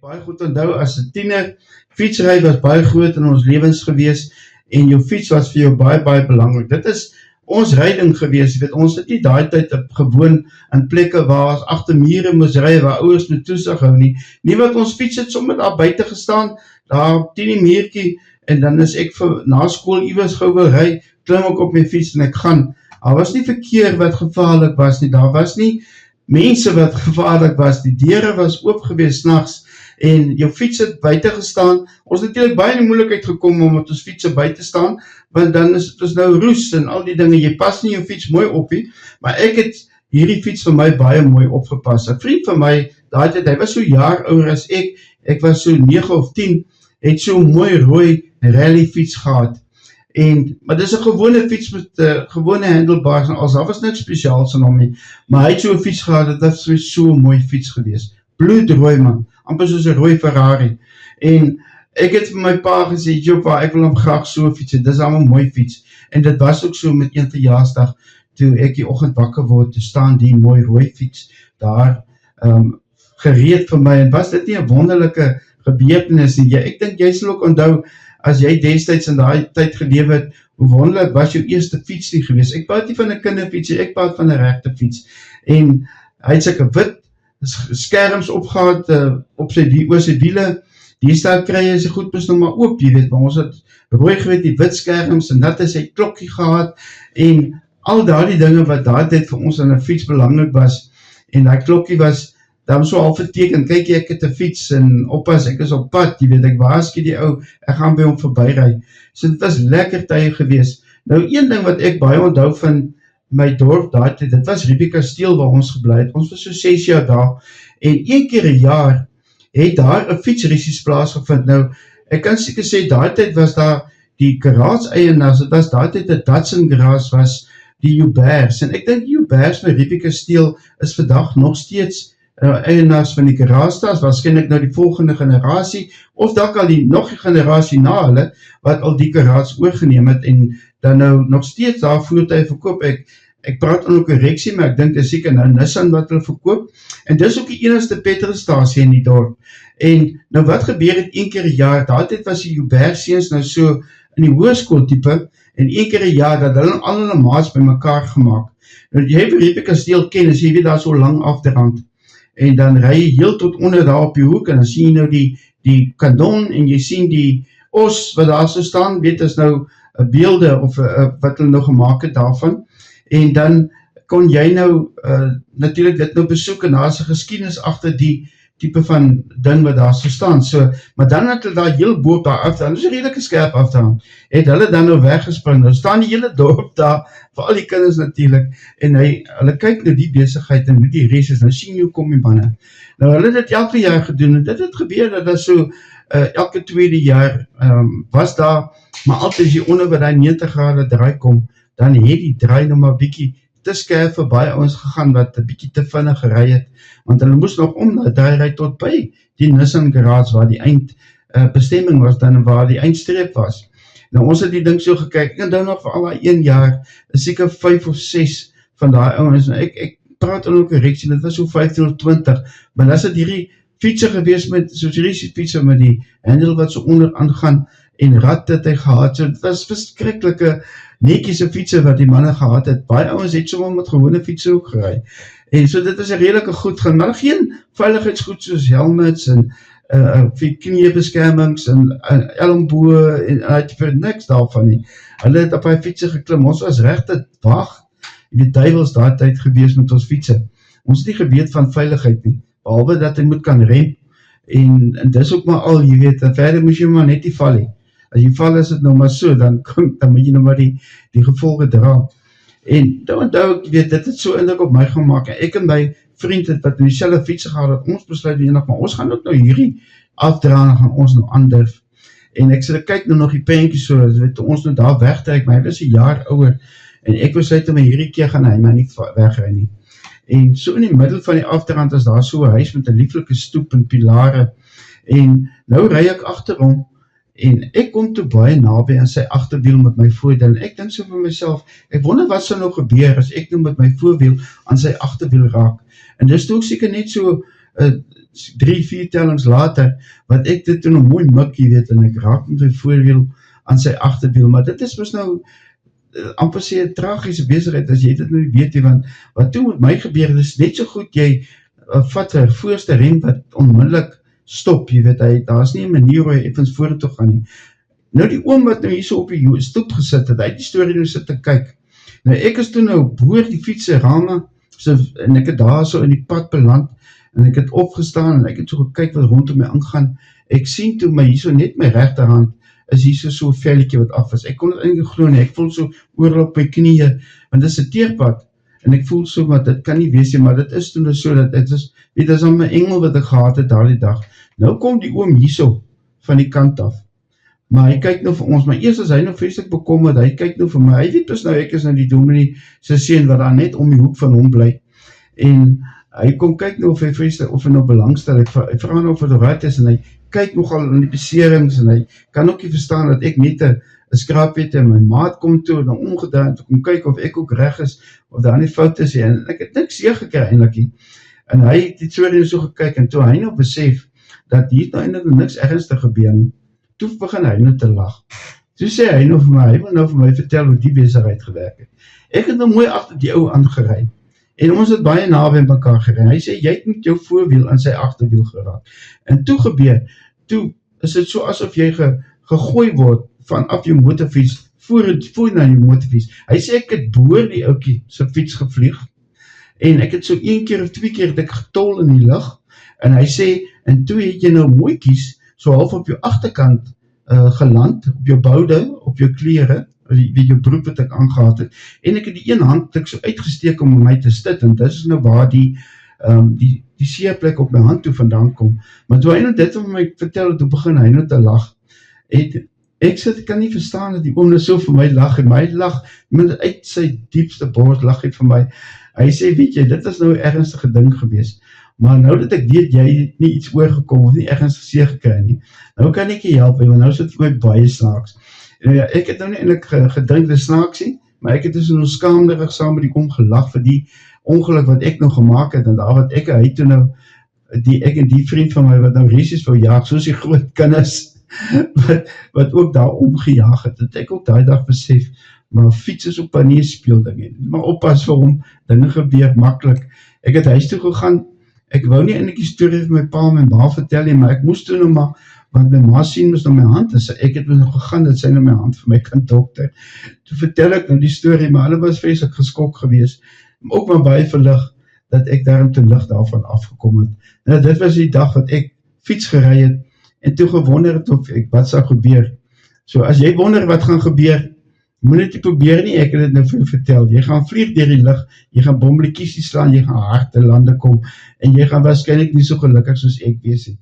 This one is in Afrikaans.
baie goed onthou as 'n tiener, fietsry was baie groot in ons lewens gewees en jou fiets was vir jou baie, baie belangrik. Dit is ons ryding gewees, jy weet, ons het nie daai tyd gewoon in plekke waar ons agter mure moes ry, waar ouers met toesig hou nie. Nie wat ons fiets het sommer daar buite gestaan, daar teen die muurtjie, en dan is ek na skool iewers gou wil ry, klim ek op my fiets en ek gaan. Daar was nie verkeer wat gevaarlik was nie, daar was nie mense wat gevaarlik was, die deure was oop gewees nags, en jou fiets het buite gestaan. Ons het natuurlijk baie in die moeilikheid gekom om met ons fietse buite staan, want dan is het nou roes en al die dinge, jy pas nie jou fiets mooi op nie, maar ek het hierdie fiets vir my baie mooi opgepas. 'n vriend van my, daai tyd, hy was so jaar ouer as ek was so 9 of 10, het so mooi rooi rally fiets gehad. Maar dis 'n gewone fiets met gewone handlebars en alles, daar was niks spesiaals in hom nie, maar hy het so 'n fiets gehad, dit was so 'n mooi fiets gewees, bloedrooi man, amper soos 'n rooi Ferrari, en ek het vir my pa gesê, Jopa, ek wil hom graag so fiets, dit is allemaal 'n mooi fiets, en dit was ook so met een verjaarsdag, toe ek die oggend wakker word, toe staan die mooi rooi fiets, daar gereed vir my, en was dit nie 'n wonderlike gebeurtenis nie, ek dink jy sal ook onthou, as jy destyds in daai tyd geleef het, hoe wonderlik was jou eerste fiets nie gewees. Ek praat nie van 'n kinderfiets, ek praat van 'n regte fiets. En hy het sulke wit skerms opgehad op sy wiele. Die staat kry jy sy goed moes nog maar oop, jy weet, maar ons het rooi geweet die wit skerms en dat is sy klokkie gehad en al daardie dinge wat daai tyd vir ons aan 'n fiets belangrik was. En daai klokkie was dan so al verteken, kyk ek het 'n fiets en oppas, ek is op pad, jy weet, ek waarsku die ou, ek gaan by hom verbyry. So dit was lekker tye gewees. Nou een ding wat ek baie onthou van my dorp daai tyd, dit was Riepie Kasteel waar ons gebly het. Ons was so 6 jaar daar en een keer 'n jaar het daar 'n fietsrissies plaasgevind. Nou ek kan seker sê daai tyd was daar die garage eienaars, dit was daai tyd 'n Datsun garage was die Joubers en ek dink die Joubers by Riepie Kasteel is vandag nog steeds eienaars van die garage, waarskynlik nou die volgende generasie, of dalk al die nog die generasie na hulle, wat al die garage oorgeneem het, en dan nou nog steeds daar voertuie verkoop, ek praat aan 'n korreksie, maar ek dink dit is seker nou Nissan wat hulle verkoop, en dis ook die enigste petrolstasie in die dorp, en nou wat gebeur het een keer 'n jaar, daai tyd was die Jouberseens nou so in die hoërskool tipe, en een keer 'n jaar, dat hulle al hulle maats by mekaar gemaak, nou jy vir Riepie Kasteel ken, as jy weet daar so lang afdrand, en dan ry jy heel tot onder daar op die hoek, en dan sien jy nou die kandon, en jy sien die os wat daar so staan, weet is nou beelde, of wat hulle nou gemaak het daarvan, en dan kon jy nou natuurlijk dit nou besoek, en daar is 'n geskiedenis agter die type van ding wat daar so staan, maar dan het hulle daar heel boop daar afdaan, dis 'n redelike skerp afdaan, het hulle dan nou weggespring, nou staan die hele dorp daar, vir al die kinders natuurlijk, en hulle kyk nou die besigheid, en die races, nou sien jy kom die manne, nou hulle het dit elke jaar gedoen, en dit het gebeur, dat is so, elke tweede jaar, was daar, maar altyd as jy onder by die 90 grade draai kom, dan het die draai nou maar bietjie, te skerp vir baie ouens gegaan, wat 'n bietjie te vinnig gery het, want hulle moes nog om dat ry tot by die Nissan garage, waar die eindbestemming was, dan waar die eindstreep was. Nou ons het die ding so gekyk, ek onthou nog vir al die 1 jaar, is seker 5 of 6 van die ouens, ek praat aan 'n korreksie, dit was so 15 of 20, maar as het hierdie fietser gewees met, soos hierdie fietser met die handel wat so onder aangaan, en rad het hy gehad, so dit was verskriklike netjiese fietsen wat die manne gehad het, baie ouens het sommer met gewone fietsen ook gery, en so dit is 'n redelike goed gaan, maar geen veiligheidsgoed soos helmets, en kniebeskermings, en elmboë, en het vir niks daarvan nie, hulle het op hy fietsen geklim, ons was regte wag, die duivels daai tyd gewees met ons fietsen, ons het nie geweet van veiligheid nie, behalwe dat hy moet kan rem, en dis ook maar al, jy weet, en verder moes jy maar net nie val nie, as jy val is het nou maar so, dan moet jy nou maar die gevolge dra. En dan onthou ek, weet, dit het so indruk op my gemaak, en ek en my vriend het wat in die selfe fiets gehad het, ons besluit enig, maar ons gaan ook nou hierdie afdraan, gaan ons nou aandurf. En ek sê, kyk nou nog die prentjie so, weet, ons nou daar wegtrek, maar hy was 'n jaar ouer, en ek besluit om hierdie keer gaan hy maar nie wegry nie. En so in die middel van die afdraand is daar so 'n huis met 'n lieflike stoep en pilare, en nou ry ek agterom, en ek kom toe baie naby aan sy agterwiel met my voorwiel, en ek dink so vir myself, ek wonder wat sal nou gebeur, as ek nou met my voorwiel aan sy agterwiel raak, en dis toe ook seker net so 3-4 tellings later, wat ek dit toe nog mooi mik, jy weet, en ek raak met my voorwiel aan sy agterwiel, maar dit is mos nou amper sê 'n tragiese besigheid as jy dit nou nie weet nie, want wat toe met my gebeur, dit is net so goed jy vat 'n voorste rem wat onmiddellik stop, jy weet, daar is nie 'n manier hoe hy effens vorentoe gaan nie. Nou die oom wat nou hier so op die stoep gesit het, hy het die storie nou sit te kyk. Nou ek is toe nou boor die fiets se rame, en ek het daar so in die pad beland, en ek het opgestaan, en ek het so gekyk wat rondom my aangaan. Ek sien toe my hier so net my regterhand, is hier so 'n velletjie wat af is. Ek kon dit eintlik glo nie, ek voel so oor op my knieë, want dit is 'n teerpad, en ek voel so, maar dit kan nie wees nie, maar dit is toen so, dat dit is, weet, dit is al my engel wat ek gehad het daardie dag. Nou kom die oom hierso, van die kant af, maar hy kyk nou vir ons, maar eers is hy nou vreeslik bekommerd, hy kyk nou vir my, hy weet dus nou, ek is nou die dominee se seun, wat daar net om die hoek van hom bly, en hy kom kyk nou of hy vreeslik, of hy nou belangstel, ek vraag nou of het raad is, en hy kyk nogal in die beserings, en hy kan ook nie verstaan, dat ek net 'n skraap het, en my maat kom toe, en omgedraai, en kom kyk of ek ook reg is, of daar nie fout is, en ek het niks seer gekry eintlik, en hy het die storie so gekyk, en toe hy nou besef, dat hier nou eintlik niks ernstig gebeur nie, toe begin hy nou te lag. Toe sê hy nou vir my, hy wil nou vir my vertel hoe die besigheid gewerk het. Ek het nou mooi agter die ou aangery, en ons het baie naby mekaar gery. Hy sê, jy het met jou voorwiel aan sy agterwiel geraak. En toe gebeur, toe is dit so asof jy gegooi word vanaf jou motorfiets, voor na die motorfiets. Hy sê, ek het boor die oukie sy fiets gevlieg, en ek het so 1 keer of 2 keer het ek getol in die lug, en hy sê, en toe het jy nou mooi kies, so half op jou agterkant geland, op jou boude, op jou klere, weet jou broek wat ek aangehad het, en ek het die een hand ek so uitgesteek om my te stit, en dit is nou waar die seerplek op my hand toe vandaan kom, maar toe hy nou dit vir my vertel, toe begin hy nou te lag, ek kan nie verstaan dat die oom nou so vir my lag, en my lag, met uit sy diepste bors lag hy vir my, hy sê, weet jy, dit is nou 'n ernstige ding gewees, maar nou dat ek weet, jy het nie iets oorgekom, of nie ergens seer gekry nie, nou kan ek jy help, want nou is dit vir my baie snaaks. Ja, ek het nou nie eintlik gedink dit snaaks nie, maar ek het dus nou skaamderig saam met die oom gelag vir die ongeluk wat ek nou gemaak het, en daar wat hy toe nou, ek en die vriend van my wat nou resies wou jaag, soos die groot kinders, wat ook daar omgejaag het ek ook daai dag besef, maar fiets is ook maar nie 'n speelding, maar oppas vir hom, dinge gebeur maklik. Ek het huis toe gegaan, ek wou nie eintlik die storie vir my pa en my ma vertel nie, maar ek moes toe nou maar, want my ma sien mos nou my hand, en ek het nog gegaan, dat sy nou my hand vir my kan dokter. Toe vertel ek nou die storie, maar hulle was vreeslik geskok geweest, ook maar baie verlig, dat ek daarom te lig daarvan afgekom het. Nou, dit was die dag wat ek fiets gery het, en toe gewonder het of wat sou gebeur. So, as jy wonder wat gaan gebeur, moet dit nie probeer nie, ek het dit nou vir jou vertel, jy gaan vlieg deur die lug, jy gaan bommetjies slaan, jy gaan hard te lande kom, en jy gaan waarskynlik nie so gelukkig soos ek wees nie.